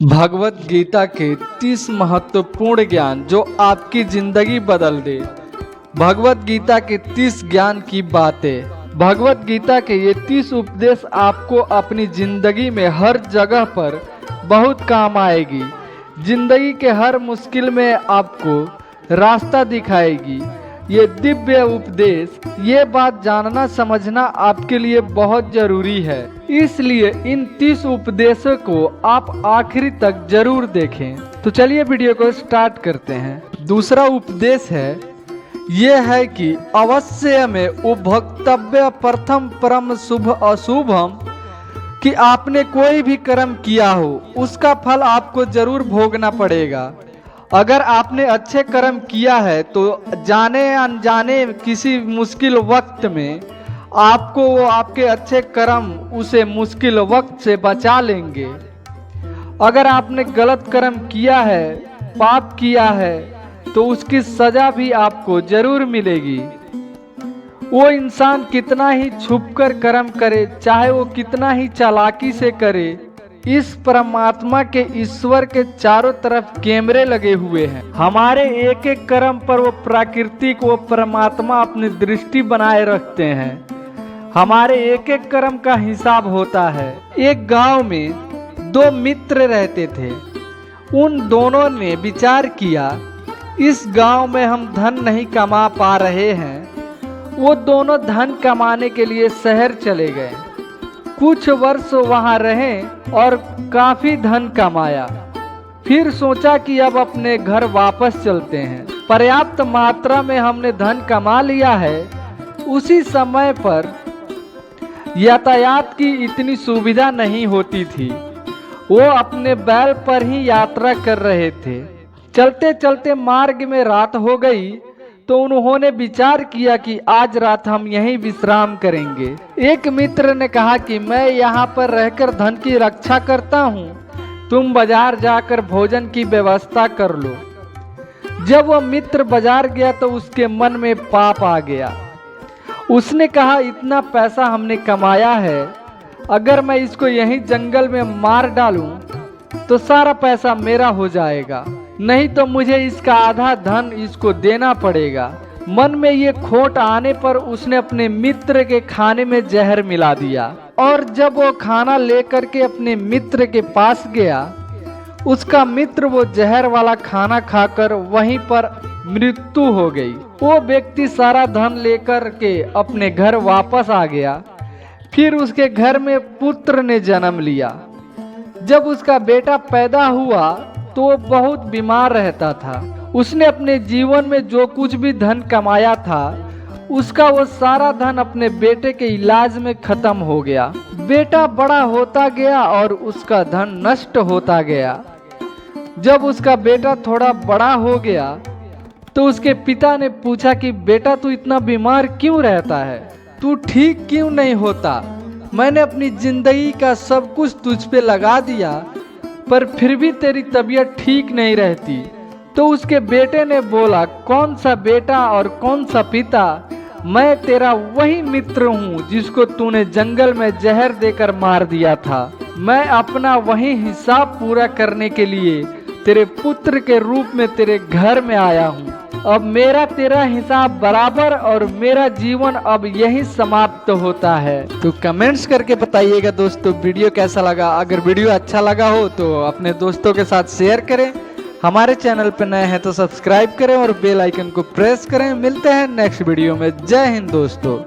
भगवत गीता के 30 महत्वपूर्ण ज्ञान जो आपकी जिंदगी बदल दे। भगवत गीता के 30 ज्ञान की बातें। भगवत गीता के ये 30 उपदेश आपको अपनी जिंदगी में हर जगह पर बहुत काम आएगी। जिंदगी के हर मुश्किल में आपको रास्ता दिखाएगी। ये दिव्य उपदेश, ये बात जानना समझना आपके लिए बहुत जरूरी है। इसलिए इन 30 उपदेशों को आप आखिरी तक जरूर देखें। तो चलिए वीडियो को स्टार्ट करते हैं। दूसरा उपदेश है, ये है कि अवश्य में उपभोक्तव्य प्रथम परम शुभ अशुभम, कि आपने कोई भी कर्म किया हो उसका फल आपको जरूर भोगना पड़ेगा। अगर आपने अच्छे कर्म किया है तो जाने अनजाने किसी मुश्किल वक्त में आपको वो आपके अच्छे कर्म उसे मुश्किल वक्त से बचा लेंगे। अगर आपने गलत कर्म किया है, पाप किया है, तो उसकी सजा भी आपको जरूर मिलेगी। वो इंसान कितना ही छुपकर कर्म करे, चाहे वो कितना ही चालाकी से करे, इस परमात्मा के ईश्वर के चारों तरफ कैमरे लगे हुए हैं। हमारे एक एक कर्म पर वो प्राकृतिक वो परमात्मा अपनी दृष्टि बनाए रखते हैं। हमारे एक एक कर्म का हिसाब होता है। एक गांव में 2 मित्र रहते थे। उन दोनों ने विचार किया, इस गांव में हम धन नहीं कमा पा रहे हैं। वो दोनों धन कमाने के लिए शहर चले गए। कुछ वर्ष वहां रहे और काफी धन कमाया। फिर सोचा कि अब अपने घर वापस चलते हैं। पर्याप्त मात्रा में हमने धन कमा लिया है। उसी समय पर यातायात की इतनी सुविधा नहीं होती थी। वो अपने बैल पर ही यात्रा कर रहे थे। चलते चलते मार्ग में रात हो गई तो उन्होंने विचार किया कि आज रात हम यहीं विश्राम करेंगे। एक मित्र ने कहा कि मैं यहाँ पर रहकर धन की रक्षा करता हूँ, तुम बाजार जाकर भोजन की व्यवस्था कर लो। जब वह मित्र बाजार गया तो उसके मन में पाप आ गया। उसने कहा, इतना पैसा हमने कमाया है, अगर मैं इसको यहीं जंगल में मार डालूं तो सारा पैसा मेरा हो जाएगा, नहीं तो मुझे इसका आधा धन इसको देना पड़ेगा। मन में ये खोट आने पर उसने अपने मित्र के खाने में जहर मिला दिया। और जब वो खाना लेकर के अपने मित्र के पास गया, उसका मित्र वो जहर वाला खाना खाकर वहीं पर मृत्यु हो गई। वो व्यक्ति सारा धन लेकर के अपने घर वापस आ गया। फिर उसके घर में पुत्र ने जन्म लिया। जब उसका बेटा पैदा हुआ तो वो बहुत बीमार रहता था। उसने अपने जीवन में जो कुछ भी धन कमाया था उसका वो सारा धन अपने बेटे के इलाज में खत्म हो गया। बेटा बड़ा होता गया और उसका धन नष्ट होता गया। जब उसका बेटा थोड़ा बड़ा हो गया तो उसके पिता ने पूछा कि बेटा तू इतना बीमार क्यों रहता है, तू ठीक क्यों नहीं होता? मैंने अपनी जिंदगी का सब कुछ तुझ पे लगा दिया पर फिर भी तेरी तबीयत ठीक नहीं रहती। तो उसके बेटे ने बोला, कौन सा बेटा और कौन सा पिता? मैं तेरा वही मित्र हूँ जिसको तूने जंगल में जहर देकर मार दिया था। मैं अपना वही हिसाब पूरा करने के लिए तेरे पुत्र के रूप में तेरे घर में आया हूँ। अब मेरा तेरा हिसाब बराबर और मेरा जीवन अब यही समाप्त होता है। तो कमेंट्स करके बताइएगा दोस्तों वीडियो कैसा लगा। अगर वीडियो अच्छा लगा हो तो अपने दोस्तों के साथ शेयर करें। हमारे चैनल पर नए हैं तो सब्सक्राइब करें और बेल आइकन को प्रेस करें। मिलते हैं नेक्स्ट वीडियो में। जय हिंद दोस्तों।